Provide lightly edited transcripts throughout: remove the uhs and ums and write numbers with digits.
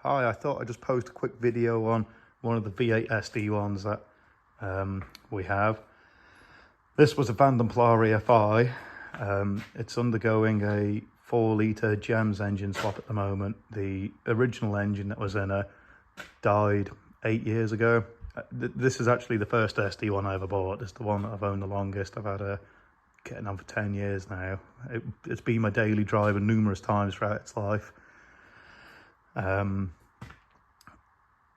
Hi, I thought I'd just post a quick video on one of the V8 SD1s that we have. This was a Vandenplare FI. It's undergoing a 4-litre GEMS engine swap at the moment. The original engine that was in it died 8 years ago. This is actually the first SD1 I ever bought. It's the one that I've owned the longest. I've had it getting on for 10 years now. It's been my daily driver numerous times throughout its life.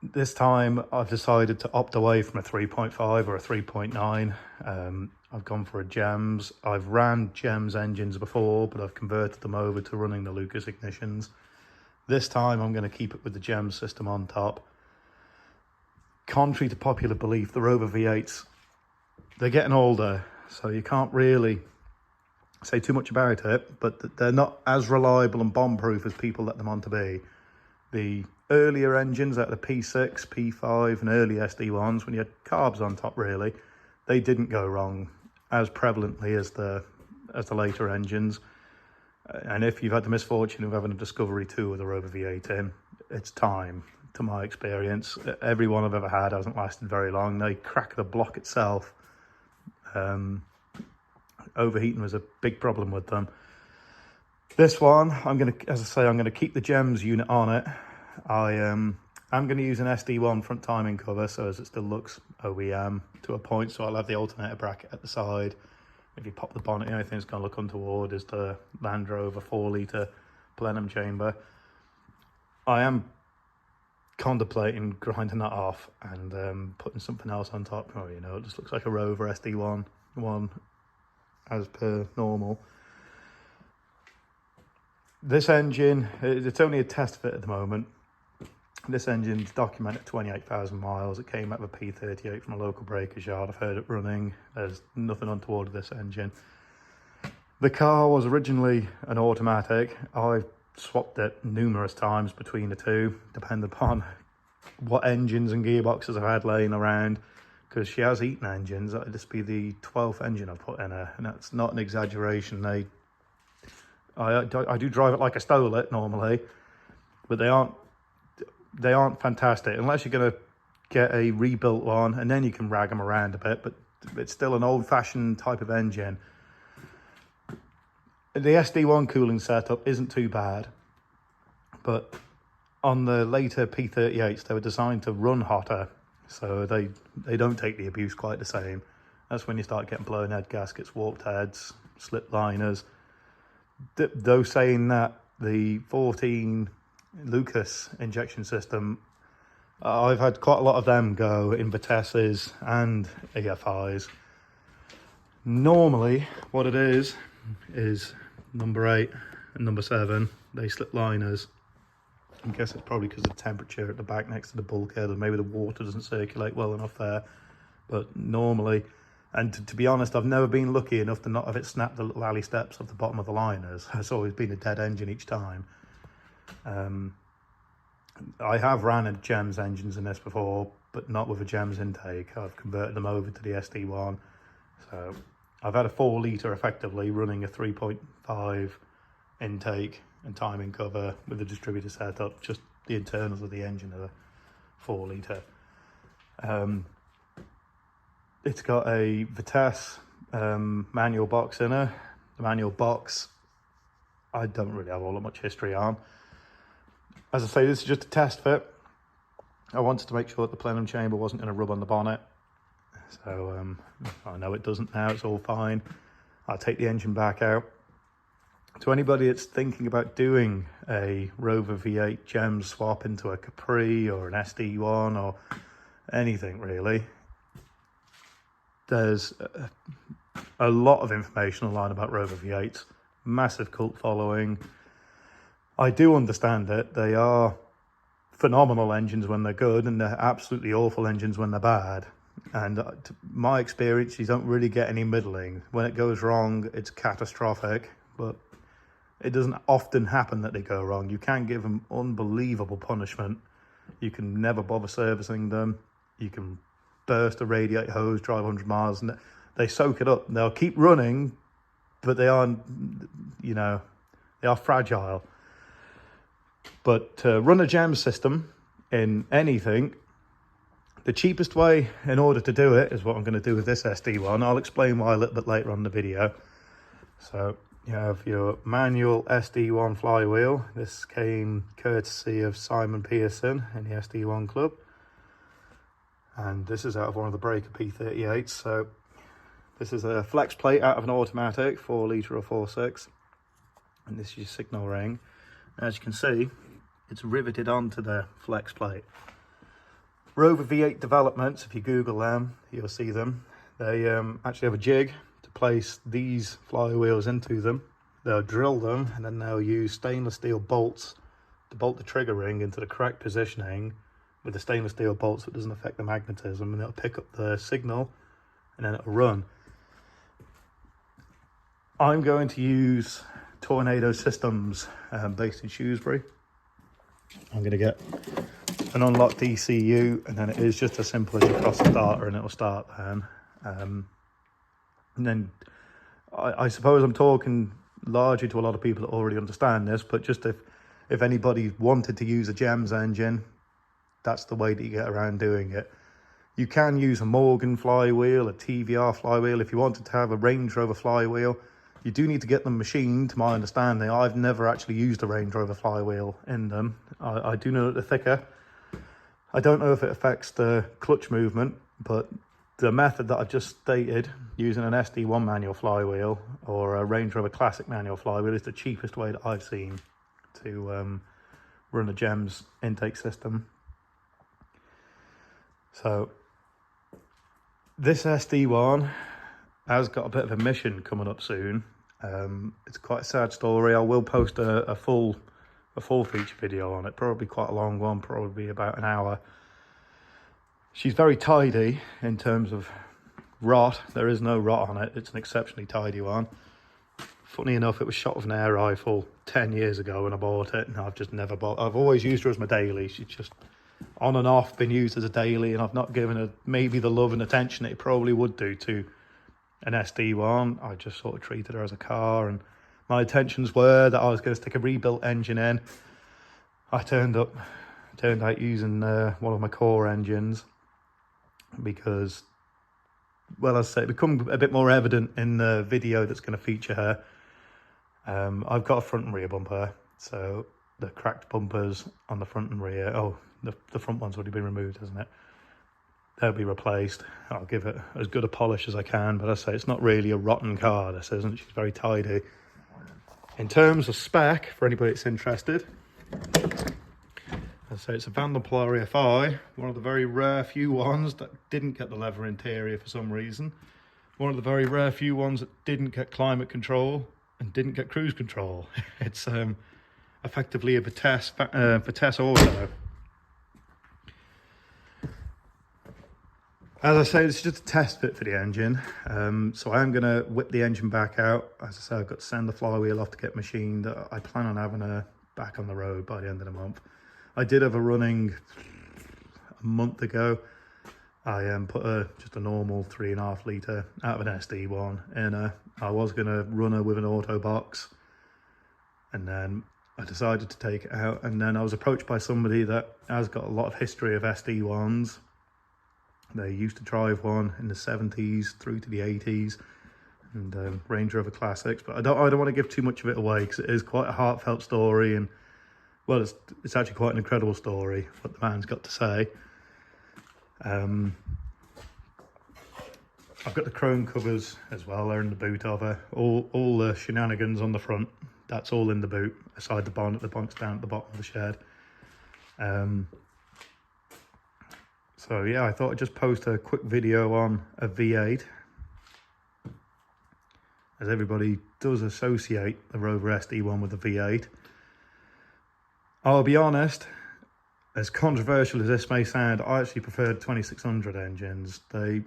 This time I've decided to opt away from a 3.5 or a 3.9. I've gone for a GEMS. I've ran GEMS engines before, but I've converted them over to running the Lucas ignitions. This time I'm going to keep it with the GEMS system on top. Contrary to popular belief, the Rover V8s, they're getting older, so you can't really say too much about it, but they're not as reliable and bomb-proof as people let them on to be. The earlier engines, like the P6, P5 and early SD1s, when you had carbs on top really, they didn't go wrong as prevalently as the later engines. And if you've had the misfortune of having a Discovery 2 with a Rover V8 in, it's time, to my experience. Every one I've ever had hasn't lasted very long. They crack the block itself. Overheating was a big problem with them. This one, I'm going to keep the GEMS unit on it. I'm going to use an SD1 front timing cover, so as it still looks OEM to a point. So I'll have the alternator bracket at the side. If you pop the bonnet, the only thing that's going to look untoward is the Land Rover 4-litre plenum chamber. I am contemplating grinding that off and putting something else on top. Oh, you know, it just looks like a Rover SD1 one as per normal. This engine, it's only a test fit at the moment. This engine's documented 28,000 miles. It came out of a P38 from a local breaker's yard. I've heard it running. There's nothing untoward with this engine. The car was originally an automatic. I've swapped it numerous times between the two, depending upon what engines and gearboxes I've had laying around, because she has eaten engines. That'd just be the 12th engine I've put in her, and that's not an exaggeration. I do drive it like I stole it normally, but they aren't fantastic unless you're going to get a rebuilt one, and then you can rag them around a bit, but it's still an old-fashioned type of engine. The SD1 cooling setup isn't too bad, but on the later P38s, they were designed to run hotter, so they don't take the abuse quite the same. That's when you start getting blown head gaskets, warped heads, slip liners. Though saying that, the 14 Lucas injection system, I've had quite a lot of them go in Vitesses and EFIs. Normally, what it is number 8 and number 7, they slip liners. I guess it's probably because of the temperature at the back next to the bulkhead, and maybe the water doesn't circulate well enough there. But normally, and to be honest, I've never been lucky enough to not have it snap the little alley steps off the bottom of the liners. It's always been a dead engine each time. I have ran a GEMS engines in this before, but not with a GEMS intake. I've converted them over to the SD1. So I've had a 4-litre effectively running a 3.5 intake and timing cover with the distributor setup, just the internals of the engine of a 4-litre. It's got a Vitesse manual box in her. The manual box, I don't really have all that much history on. As I say, this is just a test fit. I wanted to make sure that the plenum chamber wasn't going to rub on the bonnet. So I know it doesn't now, it's all fine. I'll take the engine back out. To anybody that's thinking about doing a Rover V8 GEMS swap into a Capri or an SD1 or anything really, there's a lot of information online about Rover V8s. Massive cult following. I do understand it. They are phenomenal engines when they're good, and they're absolutely awful engines when they're bad. And to my experience, you don't really get any middling. When it goes wrong, it's catastrophic, but it doesn't often happen that they go wrong. You can give them unbelievable punishment. You can never bother servicing them. You can burst a radiator hose, drive 100 miles, and they soak it up. They'll keep running, but they are, you know, they are fragile. But to run a gem system in anything, the cheapest way in order to do it is what I'm going to do with this SD1. I'll explain why a little bit later on in the video. So you have your manual SD1 flywheel. This came courtesy of Simon Pearson in the SD1 club. And this is out of one of the Breaker P38s. So this is a flex plate out of an automatic, 4 litre or 4.6. And this is your signal ring. As you can see, it's riveted onto the flex plate. Rover V8 developments, if you Google them, you'll see them. They actually have a jig to place these flywheels into them. They'll drill them and then they'll use stainless steel bolts to bolt the trigger ring into the correct positioning with the stainless steel bolts so it doesn't affect the magnetism, and it'll pick up the signal and then it'll run. I'm going to use Tornado Systems based in Shrewsbury. I'm going to get an unlocked ECU, and then it is just as simple as you cross the starter and it'll start then. And then I suppose I'm talking largely to a lot of people that already understand this, but just if anybody wanted to use a GEMS engine, that's the way that you get around doing it. You can use a Morgan flywheel, a TVR flywheel. If you wanted to have a Range Rover flywheel, you do need to get them machined, to my understanding. I've never actually used a Range Rover flywheel in them. I do know that they're thicker. I don't know if it affects the clutch movement, but the method that I've just stated, using an SD1 manual flywheel or a Range Rover Classic manual flywheel, is the cheapest way that I've seen to run a GEMS intake system. So this SD1 has got a bit of a mission coming up soon. It's quite a sad story. I will post a full feature video on it, probably quite a long one, probably about an hour. She's very tidy in terms of rot. There is no rot on it. It's an exceptionally tidy one. Funny enough, it was shot with an air rifle 10 years ago when I bought it, and I've just never bought. I've always used her as my daily. She's just on and off been used as a daily, and I've not given her maybe the love and attention it probably would do to an SD1. I just sort of treated her as a car, and my intentions were that I was going to stick a rebuilt engine in. I turned out using one of my core engines because, well, as I say, it become a bit more evident in the video that's going to feature her. I've got a front and rear bumper, so the cracked bumpers on the front and rear, the front one's already been removed, hasn't it? They'll be replaced. I'll give it as good a polish as I can, but as I say, it's not really a rotten car, this isn't. She's very tidy. In terms of spec, for anybody that's interested, as I say, it's a Vanderpool FI, one of the very rare few ones that didn't get the leather interior for some reason. One of the very rare few ones that didn't get climate control and didn't get cruise control. It's effectively a Vitesse Auto. As I say, this is just a test fit for the engine. So I am going to whip the engine back out. As I say, I've got to send the flywheel off to get machined. I plan on having her back on the road by the end of the month. I did have a running a month ago. I put just a normal 3.5 litre out of an SD1 in her. I was going to run her with an auto box, and then I decided to take it out. And then I was approached by somebody that has got a lot of history of SD1s. They used to drive one in the 70s through to the 80s, and Range Rover Classics. But I don't want to give too much of it away because it is quite a heartfelt story, and well, it's actually quite an incredible story what the man's got to say. I've got the chrome covers as well. They're in the boot of her. All the shenanigans on the front, that's all in the boot. Aside the bonnet, the bonnet's down at the bottom of the shed. So yeah, I thought I'd just post a quick video on a V8, as everybody does associate the Rover SD1 with the V8. I'll be honest, as controversial as this may sound, I actually preferred 2600 engines. They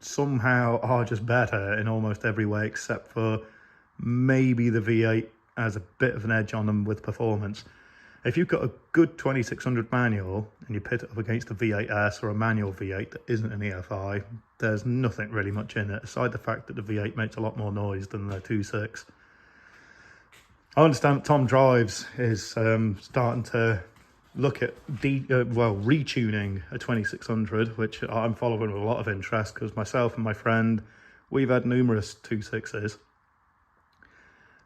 somehow are just better in almost every way, except for maybe the V8 has a bit of an edge on them with performance. If you've got a good 2600 manual and you pit it up against a V8S or a manual V8 that isn't an EFI, there's nothing really much in it, aside the fact that the V8 makes a lot more noise than the 2.6. I understand that Tom Drives is starting to look at retuning a 2600, which I'm following with a lot of interest because myself and my friend, we've had numerous 26s,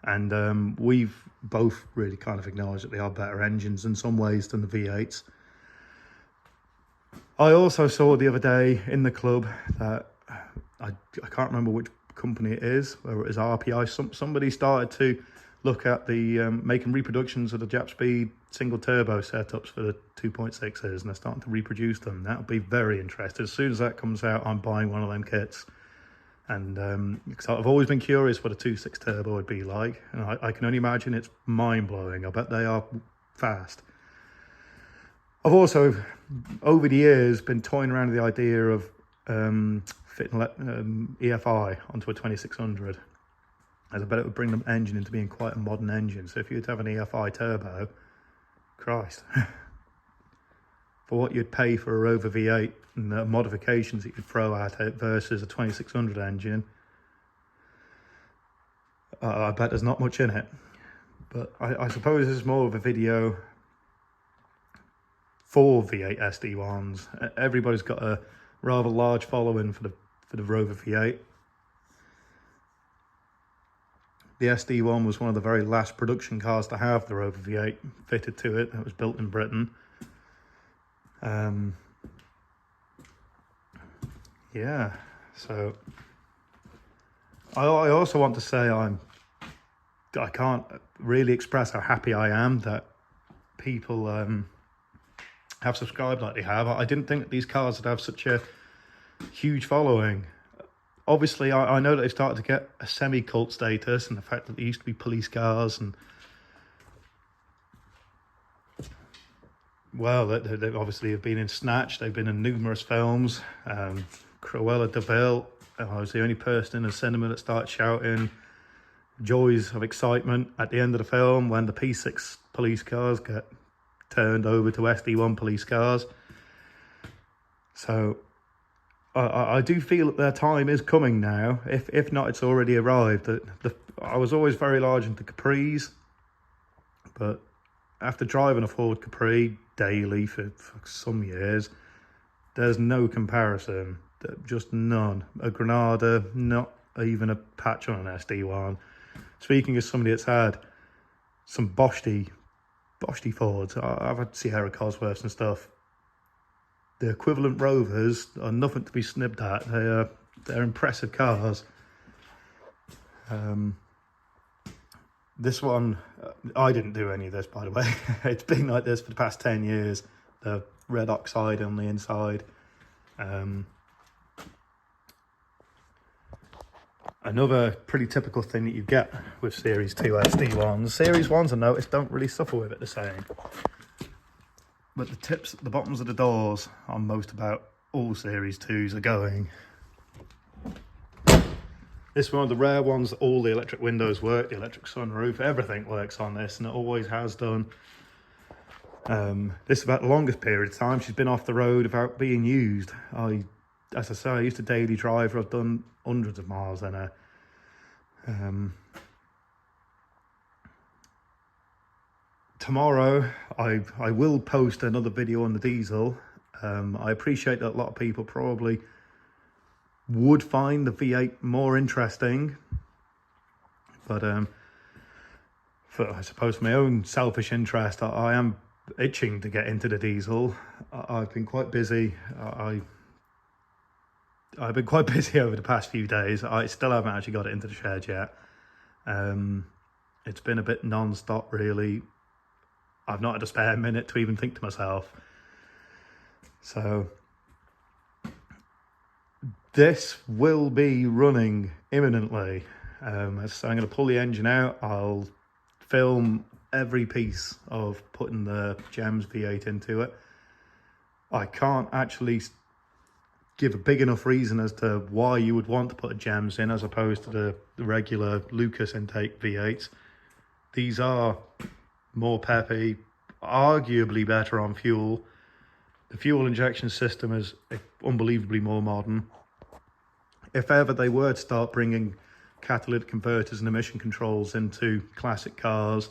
and we've both really kind of acknowledged that they are better engines in some ways than the V8s. I also saw the other day in the club that I can't remember which company it is, whether it is RPI, somebody started to look at the making reproductions of the Jap Speed single turbo setups for the 2.6s, and they're starting to reproduce them. That'll be very interesting. As soon as that comes out, I'm buying one of them kits. And because I've always been curious what a 2.6 turbo would be like, and I can only imagine it's mind-blowing. I bet they are fast. I've also, over the years, been toying around with the idea of fitting EFI onto a 2600. As I bet it would bring the engine into being quite a modern engine. So if you were to have an EFI turbo, Christ, for what you'd pay for a Rover V8 and the modifications that you could throw at it versus a 2600 engine, I bet there's not much in it. But I suppose this is more of a video for V8 SD1s. Everybody's got a rather large following for the Rover V8. The SD1 was one of the very last production cars to have the Rover V8 fitted to it. It was built in Britain. Yeah, so I also want to say I can't really express how happy I am that people have subscribed like they have. I didn't think that these cars would have such a huge following. Obviously, I know that they've started to get a semi-cult status, and the fact that they used to be police cars, and well, they obviously have been in Snatch, they've been in numerous films. Cruella de Vil, I was the only person in the cinema that started shouting joys of excitement at the end of the film when the P6 police cars get turned over to SD1 police cars. So I do feel that their time is coming now. If not, it's already arrived. I was always very large into Capris, but after driving a Ford Capri daily for some years, there's no comparison. Just none. A Granada, not even a patch on an SD1. Speaking as somebody that's had some Boschty Fords, I've had Sierra Cosworths and stuff. The equivalent Rovers are nothing to be snibbed at. They're impressive cars. This one, I didn't do any of this, by the way. It's been like this for the past 10 years. The red oxide on the inside. Another pretty typical thing that you get with Series 2 SD1s. Series 1s, I noticed, don't really suffer with it the same. But the tips at the bottoms of the doors on most about all Series 2s are going. This is one of the rare ones that all the electric windows work, the electric sunroof, everything works on this, and it always has done. This is about the longest period of time she's been off the road without being used. As I say, I used to daily drive her. I've done hundreds of miles in her. Tomorrow, I will post another video on the diesel. I appreciate that a lot of people probably would find the V8 more interesting, but I suppose for my own selfish interest, I am itching to get into the diesel. I've been quite busy. I've been quite busy over the past few days. I still haven't actually got it into the shed yet. It's been a bit non-stop, really. I've not had a spare minute to even think to myself. So this will be running imminently. So I'm going to pull the engine out. I'll film every piece of putting the GEMS V8 into it. I can't actually give a big enough reason as to why you would want to put a GEMS in as opposed to the regular Lucas intake V8s. These are more peppy, arguably better on fuel. The fuel injection system is unbelievably more modern. If ever they were to start bringing catalytic converters and emission controls into classic cars,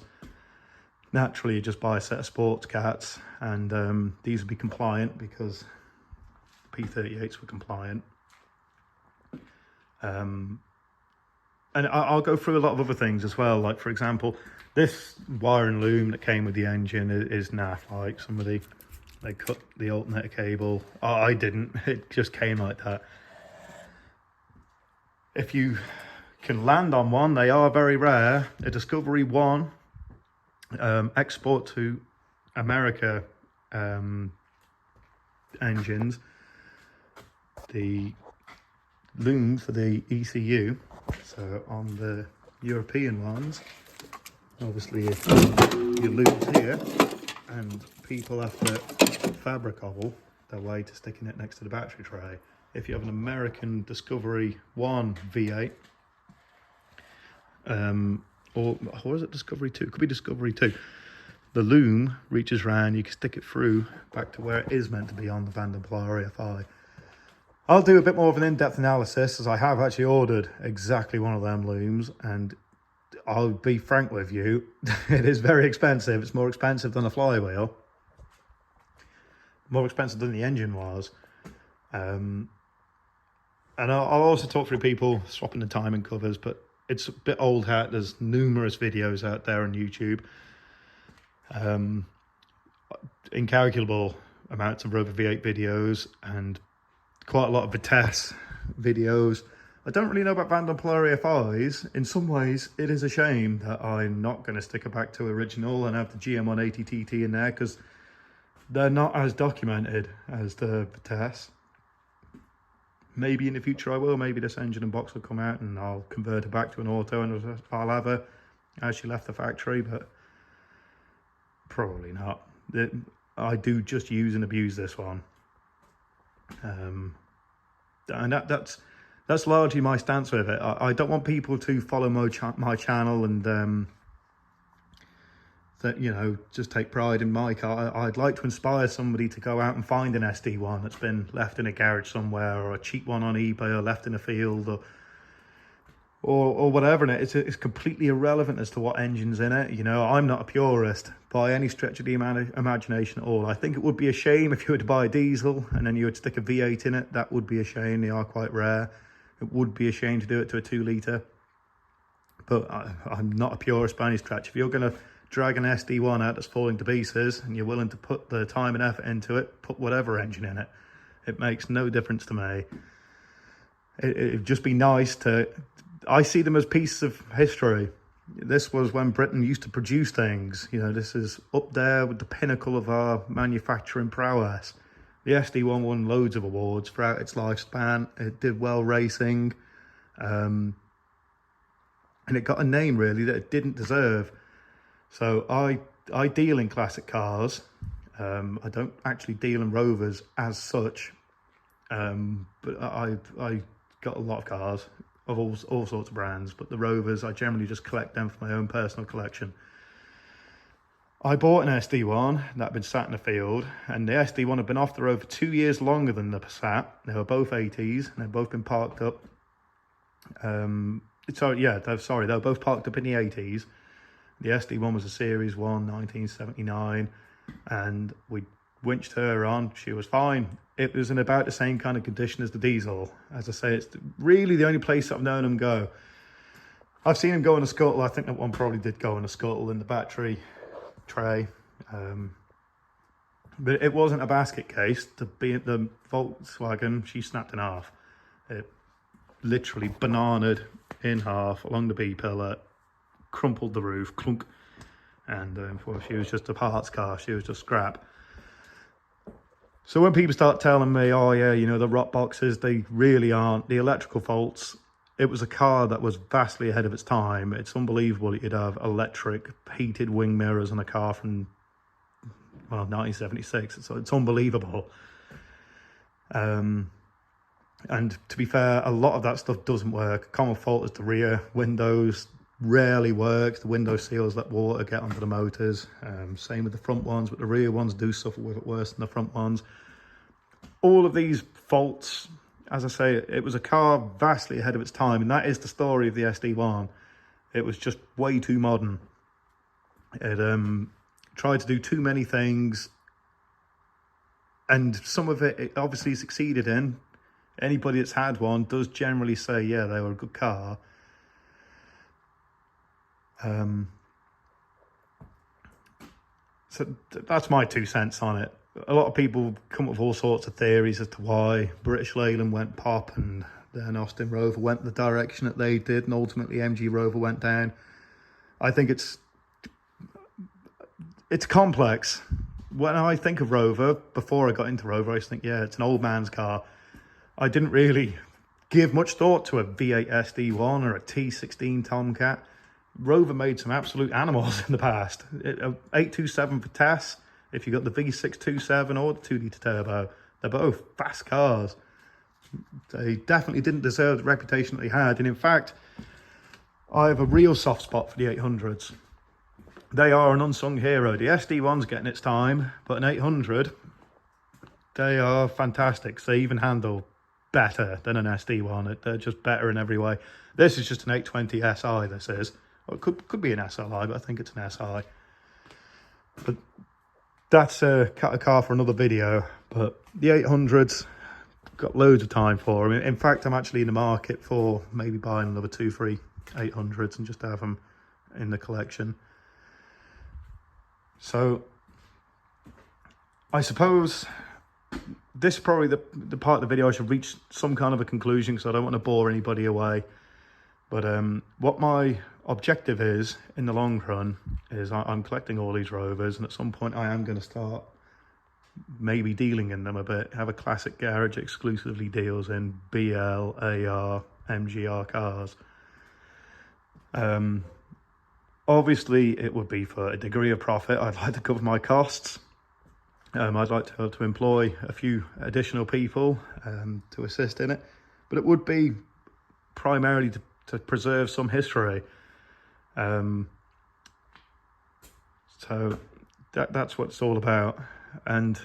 naturally you just buy a set of sports cats, and these would be compliant because P38s were compliant. And I'll go through a lot of other things as well, like for example, this wire and loom that came with the engine is naff. Like somebody, they cut the alternator cable. I didn't, it just came like that. If you can land on one, they are very rare. A Discovery 1 export to America engines, the loom for the ECU. So on the European ones, obviously your loom's here, and people have to fabric hobble their way to sticking it next to the battery tray. If you have an American Discovery 1 V8, or is it Discovery 2? It could be Discovery 2. The loom reaches round, you can stick it through back to where it is meant to be on the Van der Polaar EFI. I'll do a bit more of an in-depth analysis, as I have actually ordered exactly one of them looms, and I'll be frank with you, it is very expensive. It's more expensive than a flywheel, more expensive than the engine was. And I'll also talk through people swapping the timing covers, but it's a bit old hat. There's numerous videos out there on YouTube. Incalculable amounts of Rover V8 videos and quite a lot of Vitesse videos. I don't really know about Van der Polaar EFIs. In some ways, it is a shame that I'm not going to stick it back to original and have the GM180TT in there, because they're not as documented as the Vitesse. Maybe in the future I will. Maybe this engine and box will come out and I'll convert it back to an auto and I'll have her as she left the factory, but probably not. I do just use and abuse this one. And that's largely my stance with it. I don't want people to follow my channel and that, you know, just take pride in my car. I'd like to inspire somebody to go out and find an SD1 that's been left in a garage somewhere, or a cheap one on eBay, or left in a field, or whatever. And it's completely irrelevant as to what engine's in it. You know, I'm not a purist by any stretch of the imagination at all. I think it would be a shame if you were to buy a diesel and then you would stick a V8 in it. That would be a shame. They are quite rare. It would be a shame to do it to a 2 litre. But I'm not a purist by any stretch. If you're going to drag an SD1 out that's falling to pieces and you're willing to put the time and effort into it, put whatever engine in it. It makes no difference to me. It'd just be nice to... I see them as pieces of history. This was when Britain used to produce things. You know, this is up there with the pinnacle of our manufacturing prowess. The SD1 won loads of awards throughout its lifespan. It did well racing. And it got a name, really, that it didn't deserve. So I deal in classic cars. I don't actually deal in Rovers as such. But I got a lot of cars of all sorts of brands, but the Rovers, I generally just collect them for my own personal collection. I bought an SD1 that had been sat in the field, and the SD1 had been off the road for 2 years longer than the Passat. They were both 80s, and they'd both been parked up. They were both parked up in the 80s. The SD1 was a Series 1, 1979, and we winched her on. She was fine. It was in about the same kind of condition as the diesel. As I say, it's really the only place I've known them go. I've seen them go in a scuttle. I think that one probably did go in a scuttle in the battery tray. But it wasn't a basket case. The Volkswagen, she snapped in half. It literally bananaed in half along the B-pillar, crumpled the roof, clunk. And she was just a parts car. She was just scrap. So when people start telling me, oh yeah, you know, the rot boxes, they really aren't. The electrical faults, it was a car that was vastly ahead of its time. It's unbelievable that you'd have electric heated wing mirrors on a car from, well, 1976. It's unbelievable. And to be fair, a lot of that stuff doesn't work. A common fault is the rear windows rarely works. The window seals let water get onto the motors. Same with the front ones, but the rear ones do suffer with it worse than the front ones. All of these faults as I say, it was a car vastly ahead of its time, and that is the story of the SD1. It was just way too modern. It tried to do too many things, and some of it obviously succeeded in. Anybody that's had one does generally say, yeah, they were a good car. So that's my 2 cents on it. A lot of people come up with all sorts of theories as to why British Leyland went pop and then Austin Rover went the direction that they did, and ultimately MG Rover went down. I think it's complex. When I think of Rover, before I got into Rover, I just think, yeah, it's an old man's car. I didn't really give much thought to a V8 SD1 or a T16 Tomcat. Rover made some absolute animals in the past. 827 for Tess, if you got the V627 or the 2-litre turbo, they're both fast cars. They definitely didn't deserve the reputation that they had. And in fact, I have a real soft spot for the 800s. They are an unsung hero. The SD1's getting its time, but an 800, they are fantastic. They even handle better than an SD1. They're just better in every way. This is just an 820 SI, this is. Well, it could be an SLI, but I think it's an SI. But that's a car for another video. But the 800s, got loads of time for them. In fact, I'm actually in the market for maybe buying another 2-3 800s and just have them in the collection. So I suppose this is probably the part of the video I should reach some kind of a conclusion, because I don't want to bore anybody away. But what my objective is in the long run is I'm collecting all these Rovers, and at some point I am going to start maybe dealing in them a bit. Have a classic garage exclusively deals in BL, AR, MGR cars. Obviously it would be for a degree of profit. I'd like to cover my costs. I'd like to be able to employ a few additional people to assist in it, but it would be primarily to preserve some history. So that's what it's all about. And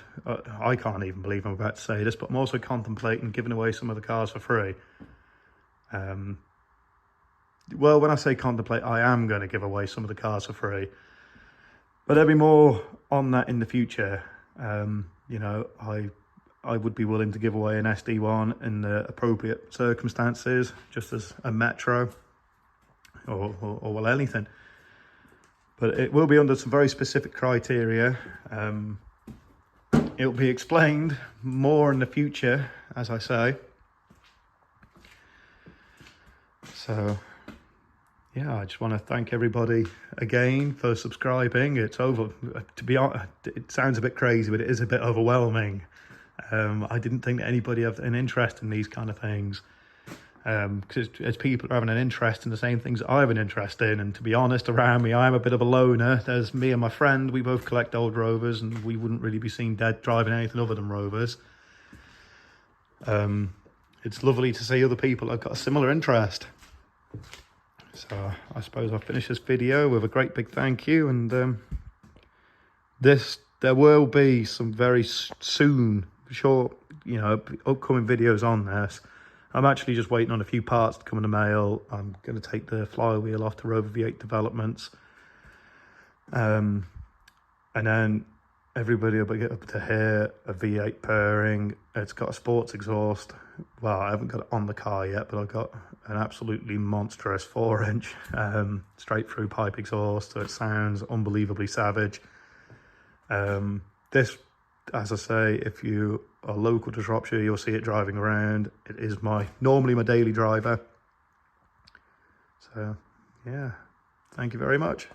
I can't even believe I'm about to say this, but I'm also contemplating giving away some of the cars for free. Well, when I say contemplate, I am going to give away some of the cars for free, but there'll be more on that in the future. You know, I would be willing to give away an SD1 in the appropriate circumstances, just as a Metro or well, anything. But it will be under some very specific criteria. It'll be explained more in the future, as I say. So yeah, I just want to thank everybody again for subscribing. It's over, to be honest, it sounds a bit crazy, but it is a bit overwhelming. I didn't think that anybody had an interest in these kind of things. Because as people are having an interest in the same things I have an interest in, and to be honest, around me, I'm a bit of a loner. There's me and my friend, we both collect old Rovers, and we wouldn't really be seen dead driving anything other than Rovers. It's lovely to see other people have got a similar interest. So I suppose I'll finish this video with a great big thank you, and there will be some very soon, short, you know, upcoming videos on this. I'm actually just waiting on a few parts to come in the mail. I'm going to take the flywheel off to Rover V8 developments. And then everybody will get up to here, a V8 pairing. It's got a sports exhaust. Well, I haven't got it on the car yet, but I've got an absolutely monstrous 4-inch straight through pipe exhaust, so it sounds unbelievably savage. This, as I say, if you are local to Shropshire, you'll see it driving around. It is normally my daily driver. So yeah, thank you very much.